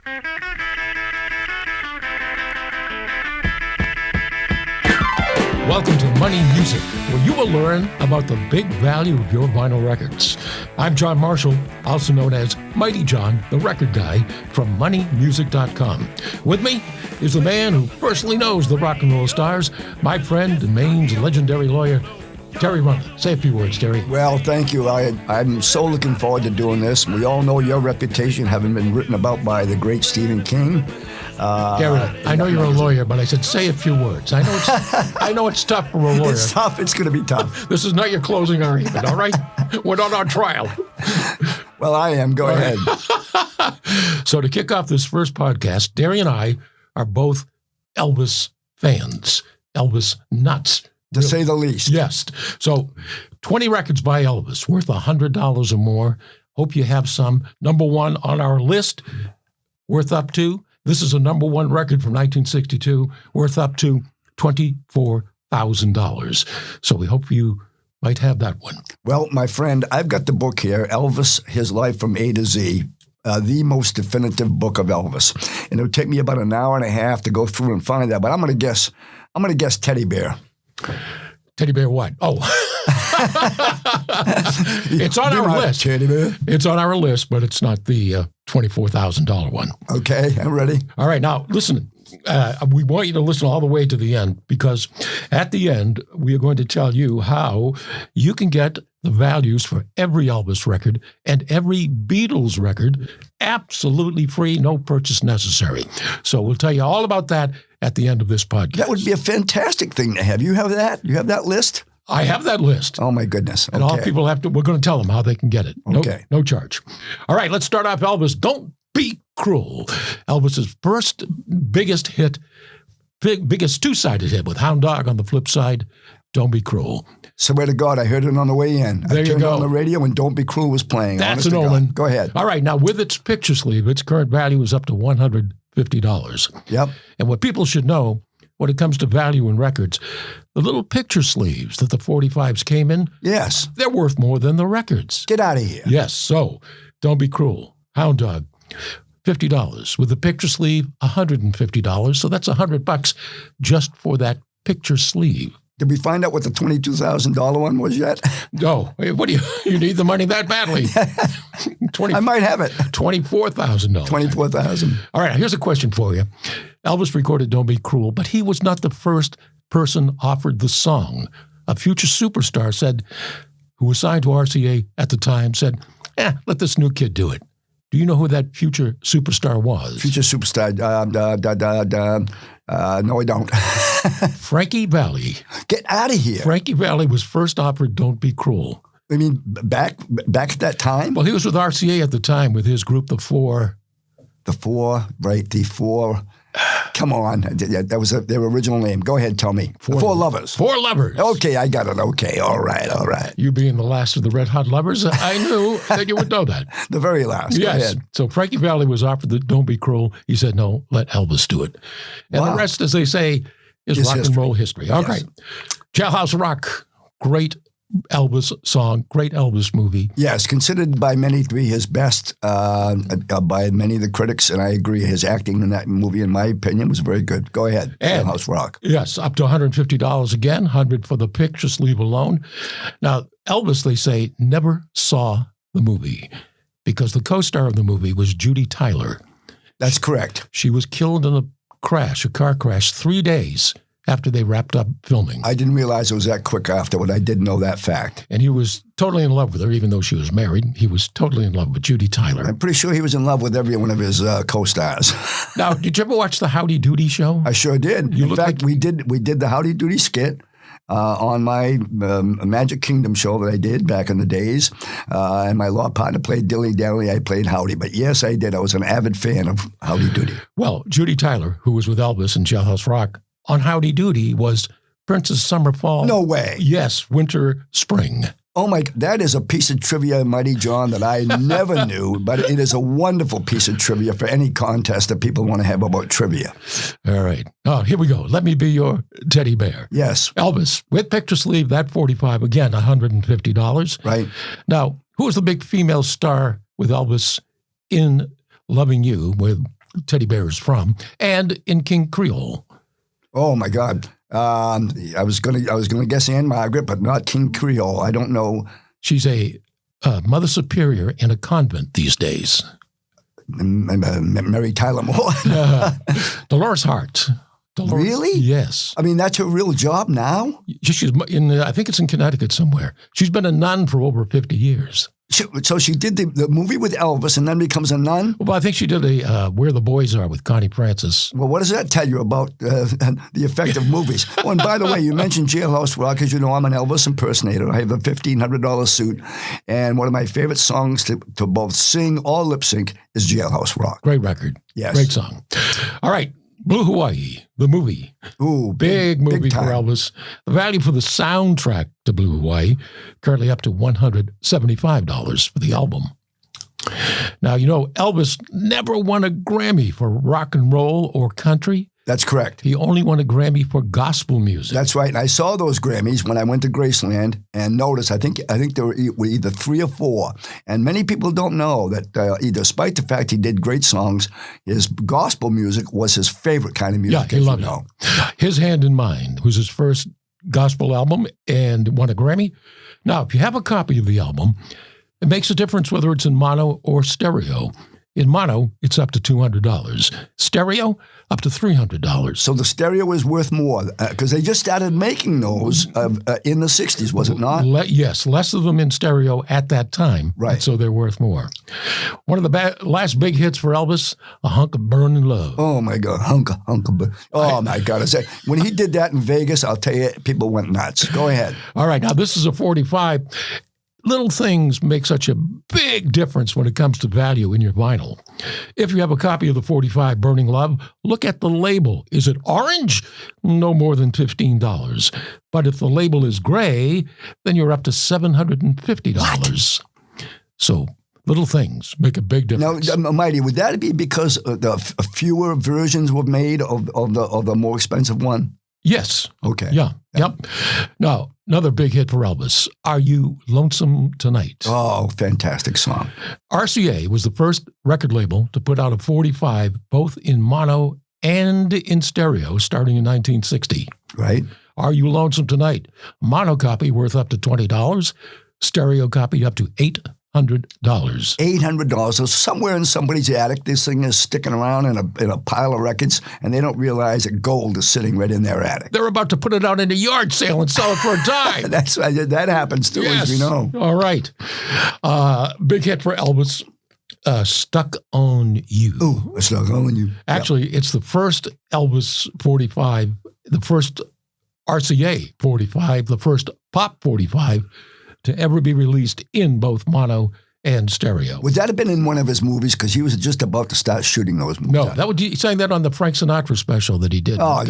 Welcome to Money Music, where you will learn about the big value of your vinyl records. I'm John Marshall, also known as Mighty John, the record guy from MoneyMusic.com. With me is the man who personally knows the rock and roll stars, my friend and Maine's legendary lawyer, Derry Rundlett. Say a few words, Derry. Well, thank you. I'm so looking forward to doing this. We all know your reputation, having been written about by the great Stephen King. Derry, I know you're a lawyer, but I said say a few words. I know it's tough for a lawyer. It's tough. It's going to be tough. This is not your closing argument, all right? We're not on trial. Well, I am. Go ahead. So to kick off this first podcast, Derry and I are both Elvis fans, Elvis nuts. To say the least. Yes. So 20 records by Elvis, worth $100 or more. Hope you have some. Number one on our list, worth up to, this is a number one record from 1962, worth up to $24,000. So we hope you might have that one. Well, my friend, I've got the book here, Elvis, His Life from A to Z. The most definitive book of Elvis. And it'll take me about an hour and a half to go through and find that. But I'm going to guess Teddy Bear. Teddy Bear what? Oh. It's on our list. Teddy Bear. It's on our list, but it's not the $24,000 one. Okay, I'm ready. All right, now listen. We want you to listen all the way to the end, because at the end, we are going to tell you how you can get the values for every Elvis record and every Beatles record absolutely free, no purchase necessary. So we'll tell you all about that at the end of this podcast. That would be a fantastic thing to have. You have that? You have that list? I have that list. Oh, my goodness. Okay. And all people have to, we're going to tell them how they can get it. Okay. No charge. All right, let's start off Elvis. Don't Be Cruel. Elvis's first biggest hit, biggest two-sided hit with Hound Dog on the flip side, Don't Be Cruel. Swear to God, I heard it on the way in. There I you turned go. on the radio and Don't Be Cruel was playing. That's an omen. Go ahead. All right, now with its picture sleeve, its current value is up to $150. Yep. And what people should know when it comes to value in records, the little picture sleeves that the 45s came in, Yes. they're worth more than the records. Get out of here. Yes, so Don't Be Cruel, Hound Dog, $50. With the picture sleeve, $150. So that's $100 just for that picture sleeve. Did we find out what the $22,000 one was yet? No, what do you need the money that badly? I might have it. $24,000. $24,000. All right, here's a question for you. Elvis recorded Don't Be Cruel, but he was not the first person offered the song. A future superstar said, who was signed to RCA at the time, said, let this new kid do it. Do you know who that future superstar was? Future superstar. No, I don't. Frankie Valli. Get out of here. Frankie Valli was first offered Don't Be Cruel. I mean, back at that time? Well, he was with RCA at the time with his group, The Four. The Four, right, the Four. Come on. That was their original name. Go ahead, tell me. The Four Lovers. Four Lovers. Okay, I got it. Okay, all right. You being the last of the Red Hot Lovers, I knew that you would know that. The very last. Yes. Go ahead. So Frankie Valli was offered the Don't Be Cruel. He said, no, let Elvis do it. And the rest, as they say, is rock and roll history. Okay. Yes. Jailhouse Rock, great Elvis song, great Elvis movie. Yes, considered by many to be his best by many of the critics, and I agree. His acting in that movie, in my opinion, was very good. Go ahead, Jailhouse Rock. Yes, up to $150 again, $100 for the picture sleeve alone. Now, Elvis, they say, never saw the movie because the co-star of the movie was Judy Tyler. That's correct. She was killed in a car crash, 3 days after they wrapped up filming. I didn't realize it was that quick afterward. I did know that fact. And he was totally in love with her, even though she was married. He was totally in love with Judy Tyler. I'm pretty sure he was in love with every one of his co-stars. Now, did you ever watch the Howdy Doody show? I sure did. In fact, we did the Howdy Doody skit on my Magic Kingdom show that I did back in the days. And my law partner played Dilly Dally. I played Howdy. But yes, I did. I was an avid fan of Howdy Doody. Well, Judy Tyler, who was with Elvis in Jailhouse Rock, on Howdy Doody was Princess Summer Fall. No way. Yes, winter, spring. Oh my, that is a piece of trivia, Mighty John, that I never knew, but it is a wonderful piece of trivia for any contest that people want to have about trivia. All right. Oh, here we go. Let me be your teddy bear. Yes. Elvis, with picture sleeve, that 45, again, $150. Right. Now, who was the big female star with Elvis in Loving You with teddy bears from, and in King Creole. Oh my God. I was gonna guess Anne Margaret, but not King Creole. I don't know. She's a Mother Superior in a convent these days. Mary Tyler Moore. Dolores Hart. Really? Yes. I mean, that's her real job now? She's in, I think it's in Connecticut somewhere. She's been a nun for over 50 years. So she did the movie with Elvis and then becomes a nun? Well, I think she did a Where the Boys Are with Connie Francis. Well, what does that tell you about the effect of movies? Oh, and by the way, you mentioned Jailhouse Rock. As you know, I'm an Elvis impersonator. I have a $1,500 suit. And one of my favorite songs to both sing or lip sync is Jailhouse Rock. Great record. Yes. Great song. All right. Blue Hawaii, the movie. Ooh, big movie big for Elvis. The value for the soundtrack to Blue Hawaii, currently up to $175 for the album. Now, you know, Elvis never won a Grammy for rock and roll or country. That's correct. He only won a Grammy for gospel music. That's right. And I saw those Grammys when I went to Graceland and noticed, I think there were either 3 or 4. And many people don't know that despite the fact he did great songs, his gospel music was his favorite kind of music. Yeah, he loved it. His Hand in Mine was his first gospel album and won a Grammy. Now, if you have a copy of the album, it makes a difference whether it's in mono or stereo. In mono, it's up to $200. Stereo, up to $300. So the stereo is worth more because they just started making those in the 60s, was it not? Yes, less of them in stereo at that time. Right. So they're worth more. One of the last big hits for Elvis, A Hunk of Burning Love. Oh, my God. Hunk of burning. Oh, my God. When he did that in Vegas, I'll tell you, people went nuts. Go ahead. All right. Now, this is a 45. Little things make such a big difference when it comes to value in your vinyl. If you have a copy of the 45 Burning Love, look at the label. Is it orange? No more than $15. But if the label is gray, then you're up to $750. What? So little things make a big difference. Now, Mighty, would that be because the fewer versions were made of the more expensive one? Yes. Okay. Yeah. Yep. Now, another big hit for Elvis, Are You Lonesome Tonight? Oh, fantastic song. RCA was the first record label to put out a 45, both in mono and in stereo, starting in 1960. Right. Are You Lonesome Tonight? Mono copy worth up to $20, stereo copy up to $800. $800. So somewhere in somebody's attic, this thing is sticking around in a pile of records, and they don't realize that gold is sitting right in their attic. They're about to put it out in a yard sale and sell it for a dime. That's right. That happens too, yes. as we know. All right. Big hit for Elvis, Stuck on You. Ooh, Stuck on You. Actually, it's the first Elvis 45, the first RCA 45, the first pop 45 to ever be released in both mono and stereo. Would that have been in one of his movies? Because he was just about to start shooting those movies. No, he sang that on the Frank Sinatra special that he did. Oh,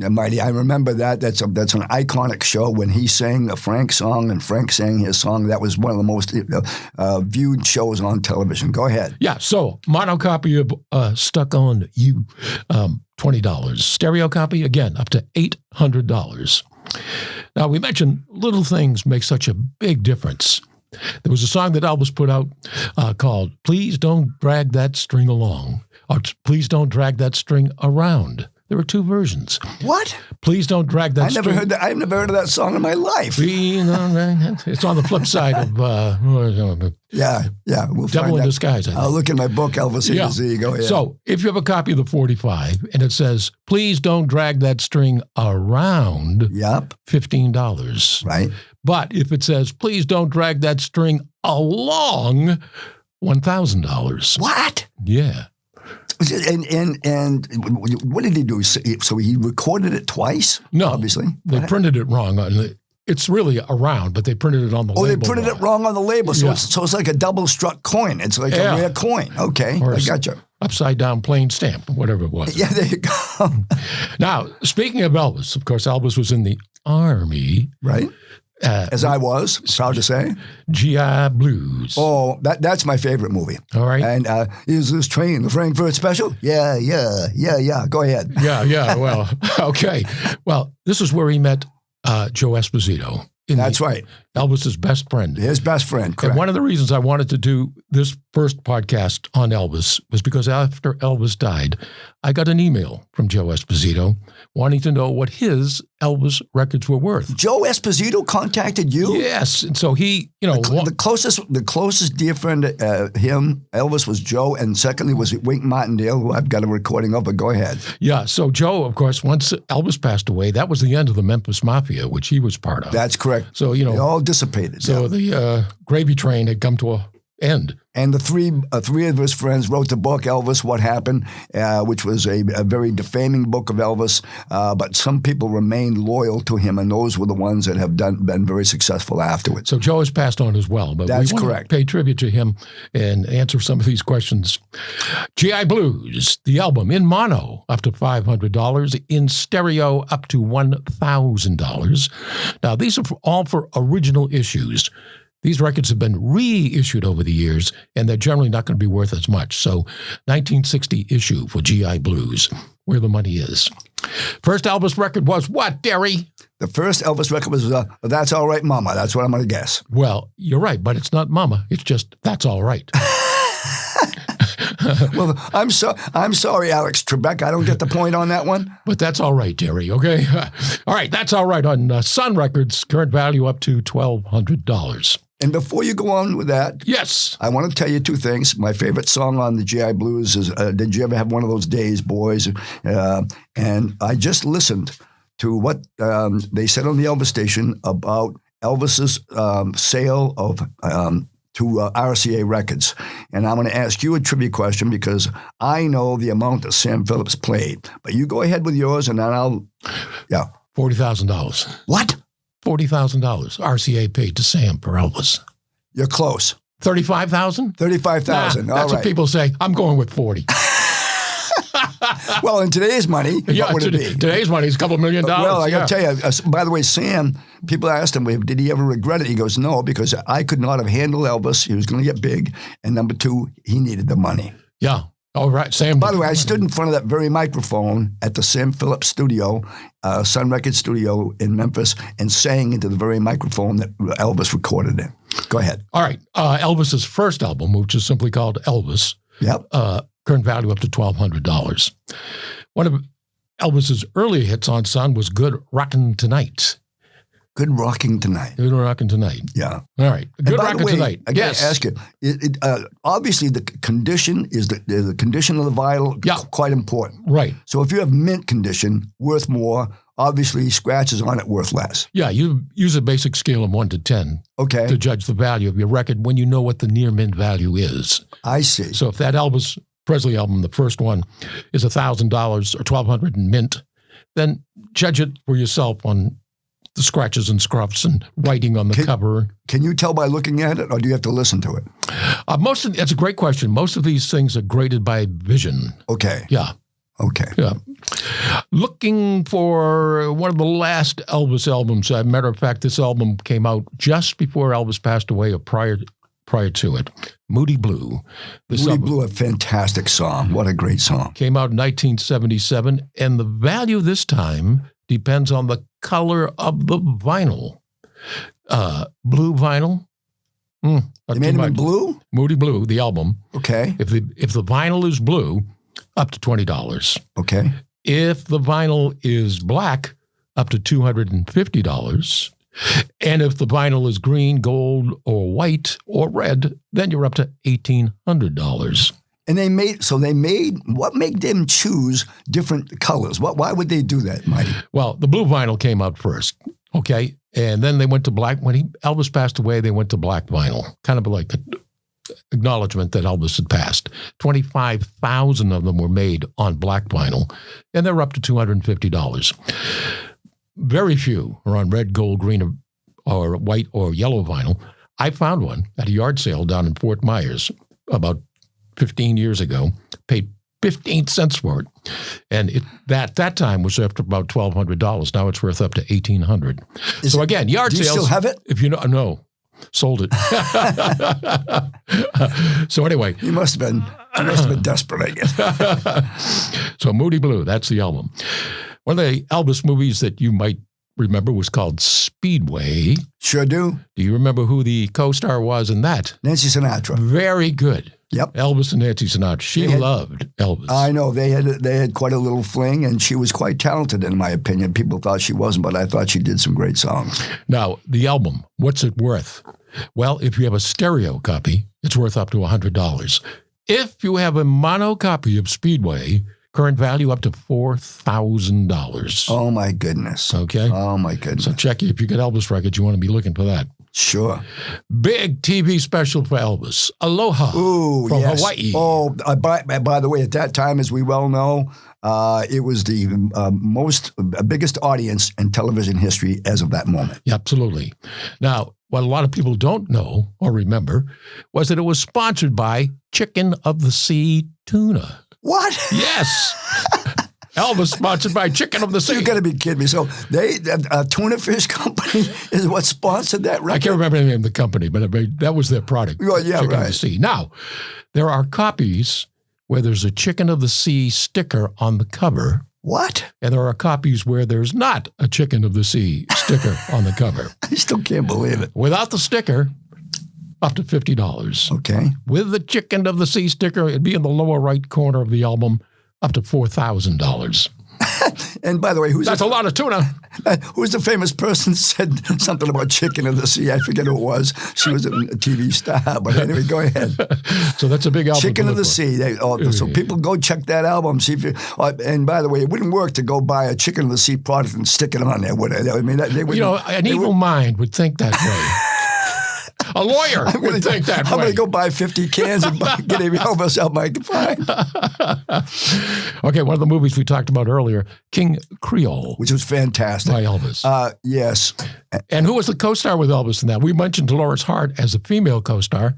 Mighty, I remember that. That's an iconic show when he sang a Frank song and Frank sang his song. That was one of the most viewed shows on television. Go ahead. Yeah, so mono copy of Stuck on You, $20. Stereo copy, again, up to $800. Now, we mentioned little things make such a big difference. There was a song that Elvis put out called Please Don't Drag That String Along, or Please Don't Drag That String Around. There were 2 versions. What? Please don't drag that string. I've never heard of that song in my life. It's on the flip side of yeah. We'll Devil in Disguise, I think. I'll look in my book, Elvis A to Z. Go ahead. So if you have a copy of the 45 and it says, please don't drag that string around, yep. $15. Right. But if it says, please don't drag that string along, $1,000. What? Yeah. And what did he do? So he recorded it twice? No. Obviously. They printed it wrong. It's really around, but they printed it on the label. Oh, they printed it wrong on the label. So, yeah. It's like a double-struck coin. It's like a rare coin. Okay, I got you. Upside-down plain stamp, whatever it was. Yeah, there you go. Now, speaking of Elvis, of course, Elvis was in the Army. Right. As I was, proud to say. GI Blues. Oh, that's my favorite movie. All right. And is this train the Frankfurt Special? Yeah. Go ahead. Yeah. Well, okay. Well, this is where he met Joe Esposito. That's right. Elvis's best friend. His best friend, correct. And one of the reasons I wanted to do this first podcast on Elvis was because after Elvis died, I got an email from Joe Esposito wanting to know what his Elvis records were worth. Joe Esposito contacted you? Yes. And so he, The closest dear friend to him, Elvis, was Joe, and secondly was Wink Martindale, who I've got a recording of, but go ahead. Yeah. So Joe, of course, once Elvis passed away, that was the end of the Memphis Mafia, which he was part of. That's correct. So, they all dissipated. So the gravy train had come to an end. And the three of his friends wrote the book, Elvis, What Happened, which was a very defaming book of Elvis. But some people remained loyal to him, and those were the ones that have been very successful afterwards. So Joe has passed on as well. But that's we want correct. To pay tribute to him and answer some of these questions. GI Blues, the album in mono, up to $500. In stereo, up to $1,000. Now, these are all for original issues. These records have been reissued over the years, and they're generally not going to be worth as much. So 1960 issue for GI Blues, where the money is. First Elvis record was what, Derry? The first Elvis record was That's All Right, Mama. That's what I'm going to guess. Well, you're right, but it's not Mama. It's just That's All Right. Well, I'm sorry, Alex Trebek. I don't get the point on that one. But that's all right, Derry, okay? All right, that's all right on Sun Records, current value up to $1,200. And before you go on with that, yes, I want to tell you two things. My favorite song on the GI Blues is Did You Ever Have One of Those Days, Boys? And I just listened to what they said on the Elvis station about Elvis's sale of to RCA Records. And I'm going to ask you a trivia question because I know the amount that Sam Phillips played. But you go ahead with yours and then yeah. $40,000. What? $40,000 RCA paid to Sam for Elvis. You're close. 35,000? 35,000. That's what people say. I'm going with 40. Well, in today's money, what would it be? Today's money is a couple $1 million. Well, I got to tell you, by the way, Sam, people asked him, did he ever regret it? He goes, no, because I could not have handled Elvis. He was going to get big. And number two, he needed the money. Yeah. All right, Sam. By the way, I stood in front of that very microphone at the Sam Phillips studio, Sun Records studio in Memphis, and sang into the very microphone that Elvis recorded in. Go ahead. All right. Elvis's first album, which is simply called Elvis. Yep. Current value up to $1,200. One of Elvis's early hits on Sun was Good Rockin' Tonight. Good Rocking Tonight. Good Rockin' Tonight. Yeah. All right. Good Rockin' Tonight. I got to ask you, obviously the condition is the condition of the vinyl quite important. Right. So if you have mint condition, worth more. Obviously, scratches on it worth less. Yeah, you use a basic scale of 1 to 10 to judge the value of your record when you know what the near mint value is. I see. So if that Elvis Presley album, the first one, is $1,000 or $1,200 in mint, then judge it for yourself on the scratches and scruffs and writing on the cover. Can you tell by looking at it, or do you have to listen to it? That's a great question. Most of these things are graded by vision. Okay. Yeah. Okay. Yeah. Looking for one of the last Elvis albums. As a matter of fact, this album came out just before Elvis passed away or prior to it. Moody Blue. Moody Blue, a fantastic song. What a great song. Came out in 1977, and the value this time depends on the color of the vinyl. Blue vinyl. You made them in blue? Moody Blue, the album. Okay. If the vinyl is blue, up to $20. Okay. If the vinyl is black, up to $250. And if the vinyl is green, gold, or white, or red, then you're up to $1,800. And what made them choose different colors? Why would they do that, Mighty? Well, the blue vinyl came out first, okay? And then they went to black. When Elvis passed away, they went to black vinyl, kind of like an acknowledgement that Elvis had passed. 25,000 of them were made on black vinyl, and they're up to $250. Very few are on red, gold, green, or white or yellow vinyl. I found one at a yard sale down in Fort Myers about 15 years ago, paid 15 cents for it. And that time was after about $1,200. Now it's worth up to $1,800. So again, yard sales. Do you still have it? If you know, no, sold it. So anyway. You must have been desperate, I guess. So Moody Blue, that's the album. One of the Elvis movies that you might remember, was called Speedway. Sure do. Do you remember who the co-star was in that? Nancy Sinatra. Very good. Yep. Elvis and Nancy Sinatra. She loved Elvis. I know. They had quite a little fling, and she was quite talented, in my opinion. People thought she wasn't, but I thought she did some great songs. Now, the album, what's it worth? Well, if you have a stereo copy, it's worth up to $100. If you have a mono copy of Speedway, current value up to $4,000. Oh, my goodness. Okay? Oh, my goodness. So check if you get Elvis records, you want to be looking for that. Sure. Big TV special for Elvis. Aloha from Hawaii. Oh, by the way, at that time, as we well know, it was the biggest audience in television history as of that moment. Yeah, absolutely. Now, what a lot of people don't know or remember was that it was sponsored by Chicken of the Sea Tuna. What? Yes. Elvis sponsored by Chicken of the Sea. You got to be kidding me. So a tuna fish company is what sponsored that record? I can't remember the name of the company, but that was their product. Well, yeah, Chicken right. of the Sea. Now, there are copies where there's a Chicken of the Sea sticker on the cover. What? And there are copies where there's not a Chicken of the Sea sticker on the cover. I still can't believe it. Without the sticker, up to $50. Okay. With the Chicken of the Sea sticker, it'd be in the lower right corner of the album, up to $4,000. And by the way, that's a lot of tuna. Who's the famous person said something about Chicken of the Sea? I forget who it was. She was a TV star. But anyway, go ahead. So that's a big album. Chicken of the Sea. So people go check that album. See if you. And by the way, it wouldn't work to go buy a Chicken of the Sea product and stick it on there, would it? I mean, they would. An evil mind would think that way. A lawyer would think that way. I'm going to go buy 50 cans and get Elvis out my fine. Okay, one of the movies we talked about earlier, King Creole. Which was fantastic. By Elvis. Yes. And who was the co-star with Elvis in that? We mentioned Dolores Hart as a female co-star.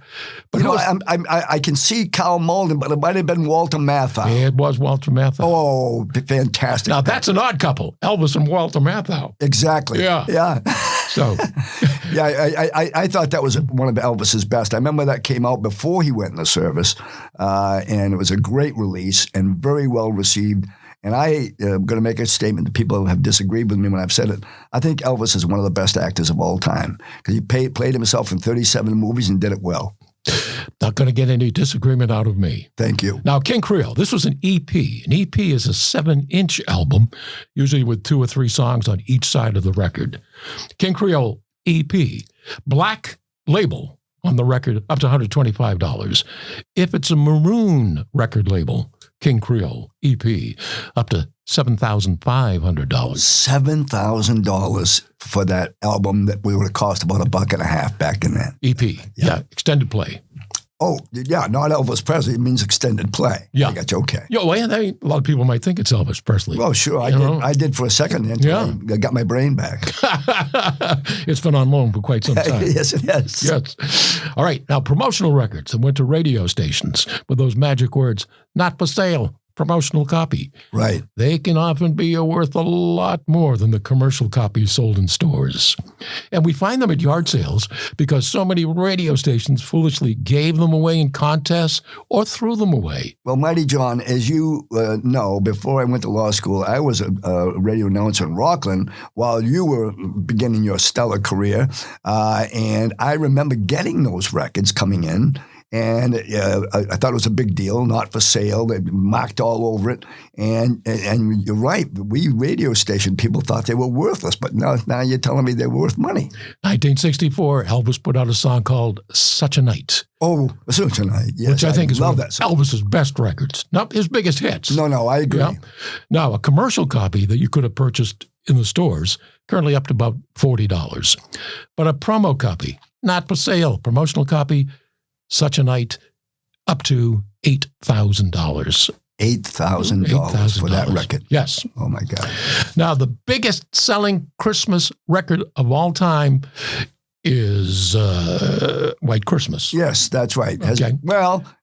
But I can see Carl Malden, but it might have been Walter Matthau. It was Walter Matthau. Oh, fantastic. Now, that's an odd couple, Elvis and Walter Matthau. Exactly. Yeah. So, yeah, I thought that was one of Elvis's best. I remember that came out before he went in the service, and it was a great release and very well received. And I am going to make a statement that people have disagreed with me when I've said it. I think Elvis is one of the best actors of all time because he played himself in 37 movies and did it well. Not going to get any disagreement out of me. Thank you. Now, King Creole, this was an EP. An EP is a 7-inch album, usually with 2 or 3 songs on each side of the record. King Creole EP, black label on the record, up to $125. If it's a maroon record label, King Creole EP, up to $7,500. $7,000 for that album that would have cost about $1.50 back in then. EP, yeah, extended play. Oh, yeah, not Elvis Presley. It means extended play. Yeah. I got you. Okay. Yeah, well, a lot of people might think it's Elvis Presley. Well, sure. I did for a second until I got my brain back. It's been on loan for quite some time. Yes, it has. Yes. All right. Now, promotional records that went to radio stations with those magic words, not for sale. Promotional copy. Right. They can often be worth a lot more than the commercial copies sold in stores. And we find them at yard sales because so many radio stations foolishly gave them away in contests or threw them away. Well, Mighty John, as you know, before I went to law school, I was a radio announcer in Rockland while you were beginning your stellar career. And I remember getting those records coming in. And I thought it was a big deal, not for sale. They marked all over it. And you're right. We radio station people thought they were worthless, but now you're telling me they're worth money. 1964, Elvis put out a song called Such a Night. Oh, Such a Night, yes. Which I think is one of that song. Elvis's best records, not his biggest hits. No, I agree. Yeah. Now, a commercial copy that you could have purchased in the stores, currently up to about $40. But a promo copy, not for sale, promotional copy, Such a Night, up to $8,000. $8,000 for that record. Yes. Oh, my God. Now, the biggest selling Christmas record of all time is White Christmas. Yes, that's right. Okay.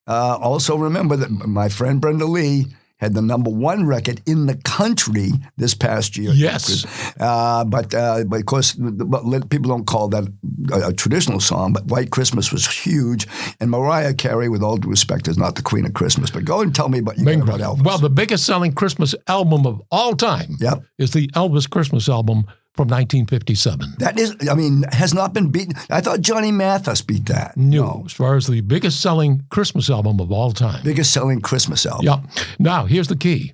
Also remember that my friend Brenda Lee had the #1 record in the country this past year. Yes. But of course, people don't call that a traditional song, but White Christmas was huge. And Mariah Carey, with all due respect, is not the queen of Christmas. But go and tell me about Elvis. Well, the biggest selling Christmas album of all time is the Elvis Christmas album, from 1957. That is, I mean, has not been beaten. I thought Johnny Mathis beat that. No, as far as the biggest selling Christmas album of all time. Biggest selling Christmas album. Yeah. Now, here's the key.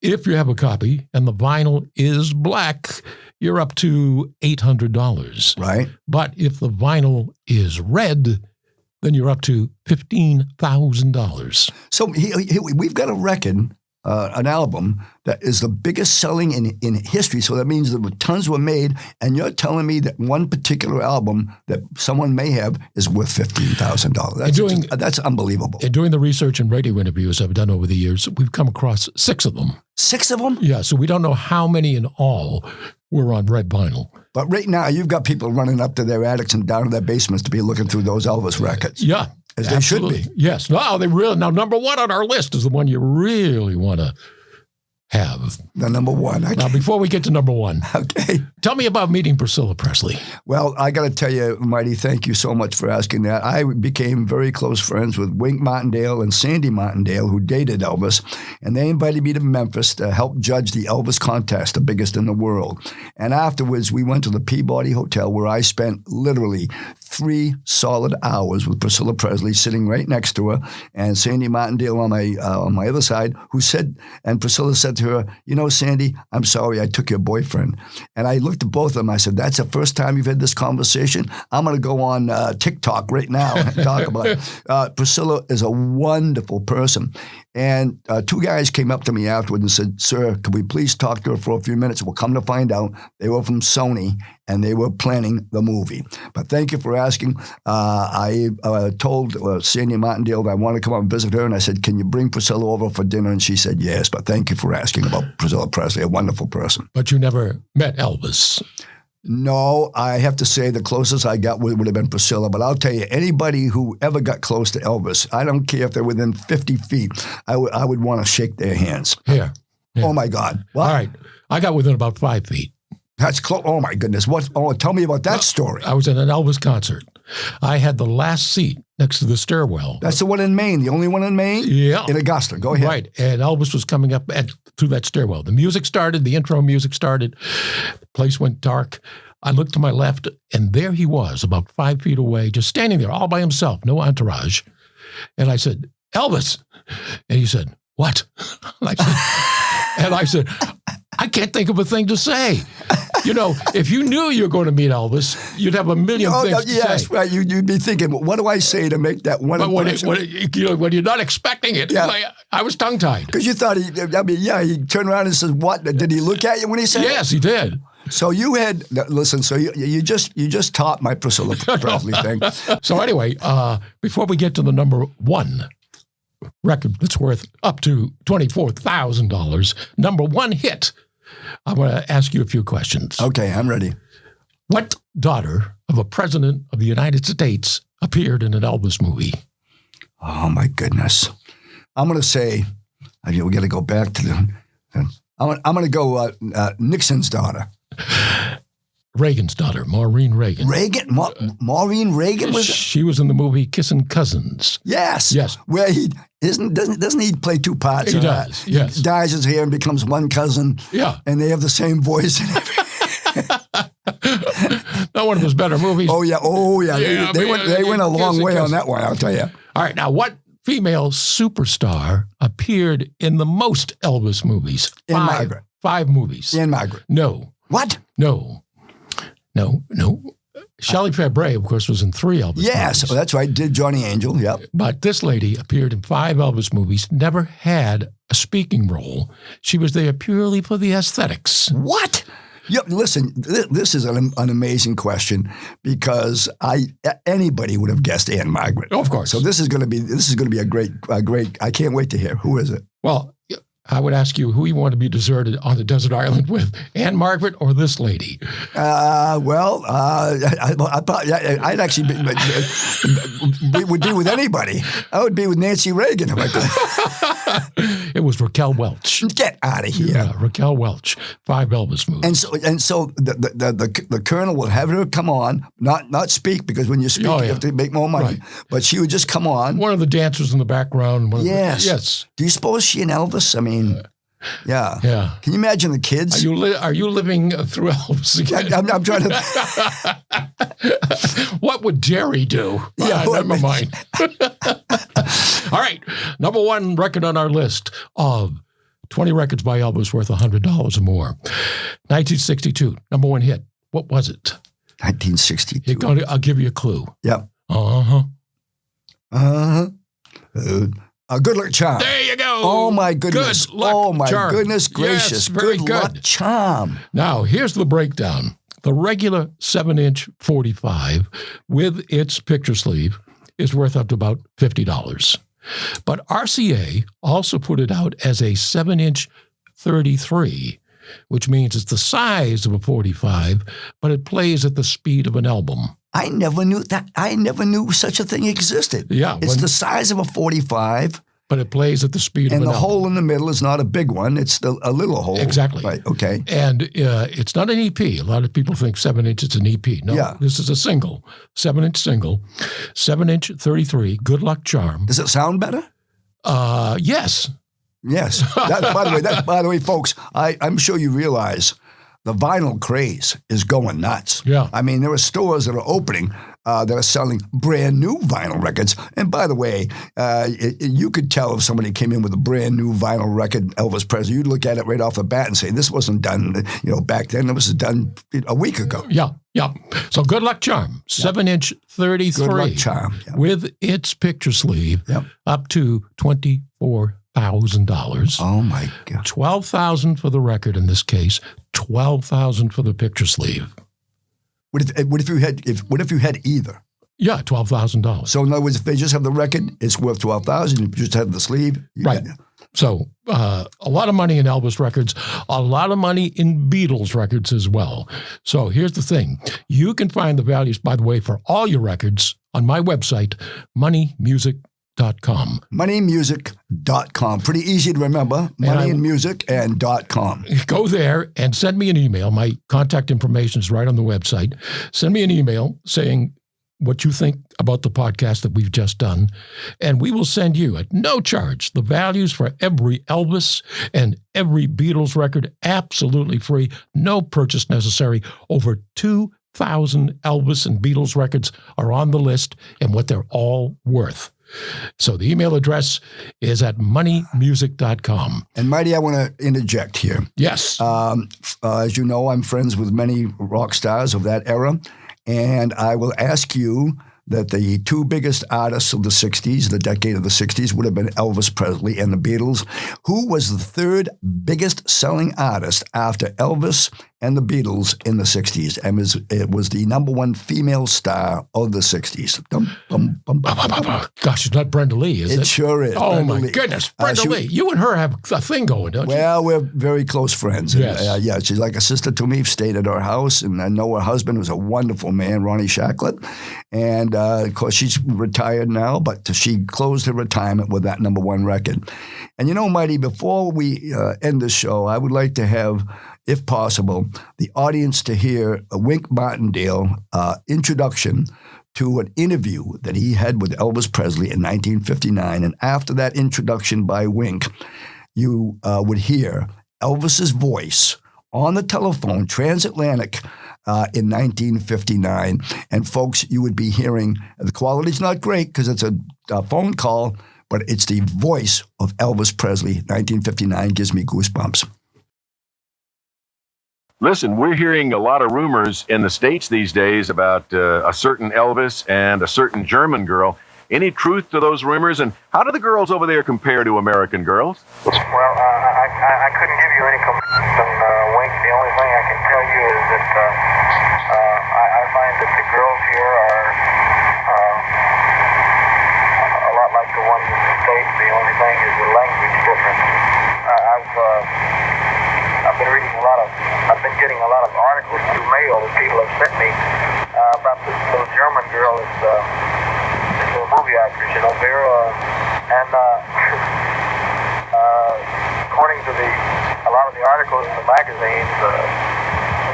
If you have a copy and the vinyl is black, you're up to $800. Right. But if the vinyl is red, then you're up to $15,000. So we've got a record, an album that is the biggest selling in history. So that means that tons were made, and you're telling me that one particular album that someone may have is worth $15,000. That's unbelievable. And doing the research and radio interviews I've done over the years, we've come across 6 of them. 6 of them? Yeah, so we don't know how many in all were on red vinyl. But right now, you've got people running up to their attics and down to their basements to be looking through those Elvis records. Yeah. As absolutely. They should be. Yes. No, they really. Now, number 1 on our list is the one you really want to have. The number 1. Now, before we get to number 1, okay. Tell me about meeting Priscilla Presley. Well, I got to tell you, Mighty, thank you so much for asking that. I became very close friends with Wink Martindale and Sandy Martindale, who dated Elvis, and they invited me to Memphis to help judge the Elvis contest, the biggest in the world. And afterwards, we went to the Peabody Hotel, where I spent literally 3 solid hours with Priscilla Presley sitting right next to her, and Sandy Martindale on my other side, who said, and Priscilla said to her, "You know, Sandy, I'm sorry I took your boyfriend." And I looked at both of them. I said, "That's the first time you've had this conversation? I'm going to go on TikTok right now and talk about it." Priscilla is a wonderful person. And 2 guys came up to me afterwards and said, "Sir, could we please talk to her for a few minutes?" We'll come to find out they were from Sony and they were planning the movie. But thank you for asking. I told Sandy Martindale that I wanted to come up and visit her, and I said, "Can you bring Priscilla over for dinner?" And she said yes. But thank you for asking about Priscilla Presley, a wonderful person. But you never met Elvis. No, I have to say the closest I got would have been Priscilla. But I'll tell you, anybody who ever got close to Elvis, I don't care if they're within 50 feet, I would want to shake their hands. Here. Oh, my God. What? All right. I got within about 5 feet. That's close. Oh, my goodness. What? Oh, tell me about that story. I was at an Elvis concert. I had the last seat next to the stairwell. That's the one in Maine, the only one in Maine? Yeah. In Augusta. Go ahead. Right. And Elvis was coming up through that stairwell. The music started, the intro music started. The place went dark. I looked to my left, and there he was, about 5 feet away, just standing there all by himself, no entourage. And I said, "Elvis." And he said, "What?" And I said, "I can't think of a thing to say." You know, if you knew you were going to meet Elvis, you'd have a million things to say. Yes, right. You'd be thinking, what do I say to make that one impression? But when you're not expecting it, I was tongue-tied. Because you thought he turned around and says, "What?" Did he look at you when he said Yes, he did. So you had, listen, so you just taught my Priscilla Presley thing. So anyway, before we get to the number 1 record that's worth up to $24,000, number 1 hit, I want to ask you a few questions. Okay, I'm ready. What daughter of a president of the United States appeared in an Elvis movie? Oh, my goodness. I'm going to say, we got to go back to I'm going to go Nixon's daughter. Reagan's daughter, Maureen Reagan. Maureen Reagan was. She was in the movie Kissin' Cousins. Yes. Yes. Where doesn't he play 2 parts? He does. Yes. He dyes his hair and becomes one cousin. Yeah. And they have the same voice. Not one of his better movies. Oh yeah. They went a long way on that one, I'll tell you. All right. Now, what female superstar appeared in the most Elvis movies? In Margaret. 5 movies. In Margaret. No. What? No. Shelley Fabre, of course, was in 3 Elvis movies. Yes, that's right. Did Johnny Angel, yep. But this lady appeared in 5 Elvis movies, never had a speaking role. She was there purely for the aesthetics. What? Yeah, listen, this is an amazing question because anybody would have guessed Anne Margaret. Oh, of course. So this is going to be a great. I can't wait to hear. Who is it? Well, I would ask you who you want to be deserted on the desert island with, Anne Margaret or this lady? I'd actually would be with anybody. I would be with Nancy Reagan if I could. It was Raquel Welch. Get out of here. Yeah, Raquel Welch, 5 Elvis movies. And so the Colonel would have her come on, not speak, because when you speak, you have to make more money. Right. But she would just come on. One of the dancers in the background. Yes. Yes. Do you suppose she and Elvis? I mean, Yeah. Yeah. Can you imagine the kids? Are you living through Elvis again? I'm trying to. What would Derry do? Yeah, never mind. All right. Number one record on our list of 20 records by Elvis worth $100 or more. 1962, number one hit. What was it? 1962. I'll give you a clue. Yep. Uh-huh. Good Luck Charm. There you go. Oh, my goodness. Good Luck Oh, my Charm. goodness gracious. Yes, very Good Luck Charm. Now, here's the breakdown. The regular 7-inch 45 with its picture sleeve is worth up to about $50. But RCA also put it out as a 7-inch 33, which means it's the size of a 45, but it plays at the speed of an album. I never knew that. I never knew such a thing existed. Yeah. It's the size of a 45. But it plays at the speed of an album. album. And the hole in the middle is not a big one. It's a little hole. Exactly. Right, okay. And it's not an EP. A lot of people think 7-inch is an EP. No, This is a single, 7-inch single, 7-inch 33, Good Luck Charm. Does it sound better? Yes. Yes. By the way, folks, I'm sure you realize the vinyl craze is going nuts. Yeah. I mean, there are stores that are opening that are selling brand new vinyl records. And by the way, you could tell if somebody came in with a brand new vinyl record, Elvis Presley, you'd look at it right off the bat and say, this wasn't done, back then. It was done a week ago. Yeah. So Good Luck Charm, 7-inch 33. Good Luck Charm. Yeah. With its picture sleeve up to $24,000. Oh, my God. $12,000 for the record in this case, $12,000 for the picture sleeve. What if you had either? Yeah, $12,000. So in other words, if they just have the record, it's worth $12,000. If you just have the sleeve, right. So a lot of money in Elvis records, a lot of money in Beatles records as well. So here's the thing. You can find the values, by the way, for all your records on my website, moneymusic.com. Moneymusic.com. Pretty easy to remember. Money and music and .com. Go there and send me an email. My contact information is right on the website. Send me an email saying what you think about the podcast that we've just done, and we will send you at no charge the values for every Elvis and every Beatles record, absolutely free, no purchase necessary. Over 2,000 Elvis and Beatles records are on the list and what they're all worth. So the email address is at moneymusic.com. And Mighty, I want to interject here. Yes. As you know, I'm friends with many rock stars of that era. And I will ask you that the two biggest artists of the 60s, the decade of the 60s, would have been Elvis Presley and the Beatles. Who was the third biggest selling artist after Elvis and the Beatles in the 60s? And it was the number one female star of the 60s. Gosh, it's not Brenda Lee, is it? It sure is. Oh, Brenda my Lee. goodness. Brenda Lee. You and her have a thing going, don't you? Well, we're very close friends. Yes. And, yeah, she's like a sister to me. Stayed at her house, and I know her husband was a wonderful man, Ronnie Shacklett. And, of course, she's retired now, but she closed her retirement with that number one record. And, Mighty, before we end the show, I would like to have, if possible, the audience to hear a Wink Martindale introduction to an interview that he had with Elvis Presley in 1959. And after that introduction by Wink, you would hear Elvis's voice on the telephone, transatlantic, in 1959. And folks, you would be hearing, the quality's not great because it's a phone call, but it's the voice of Elvis Presley, 1959, gives me goosebumps. Listen, we're hearing a lot of rumors in the States these days about a certain Elvis and a certain German girl. Any truth to those rumors? And how do the girls over there compare to American girls? Well, I couldn't give you any comparison, Wink. The only thing I can tell you is that I find that the girls here are a lot like the ones in the States. The only thing is the language difference. I've been getting a lot of articles through mail that people have sent me about this little German girl that's this little movie actress, Vera, and according to a lot of the articles in the magazines,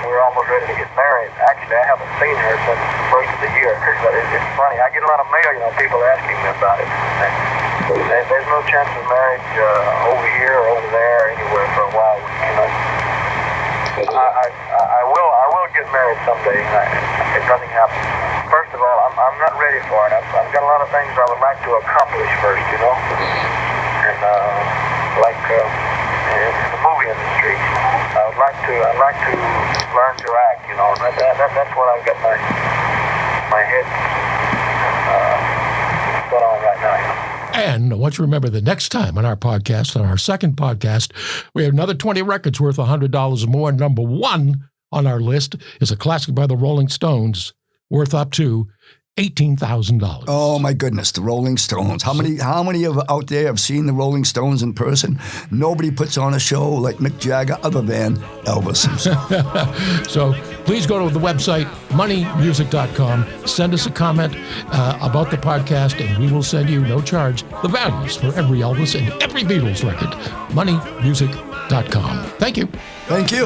we're almost ready to get married. Actually, I haven't seen her since the first of the year. It's funny. I get a lot of mail, people asking me about it. There's no chance of marriage over here or over there, anywhere for get married someday if nothing happens. First of all, I'm not ready for it. I've got a lot of things I would like to accomplish first, you know. And in the movie industry, I'd like to learn to act, you know. That's what I've got my head going on right now, you know. And I want you to remember the next time on our podcast, on our second podcast, we have another 20 records worth $100 or more. Number one on our list is a classic by the Rolling Stones worth up to $18,000. Oh my goodness, the Rolling Stones. How many of out there have seen the Rolling Stones in person? Nobody puts on a show like Mick Jagger other than Elvis himself. So please go to the website, moneymusic.com. Send us a comment about the podcast, and we will send you, no charge, the values for every Elvis and every Beatles record. Moneymusic.com. Thank you. Thank you.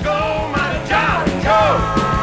Go, Mighty John, go!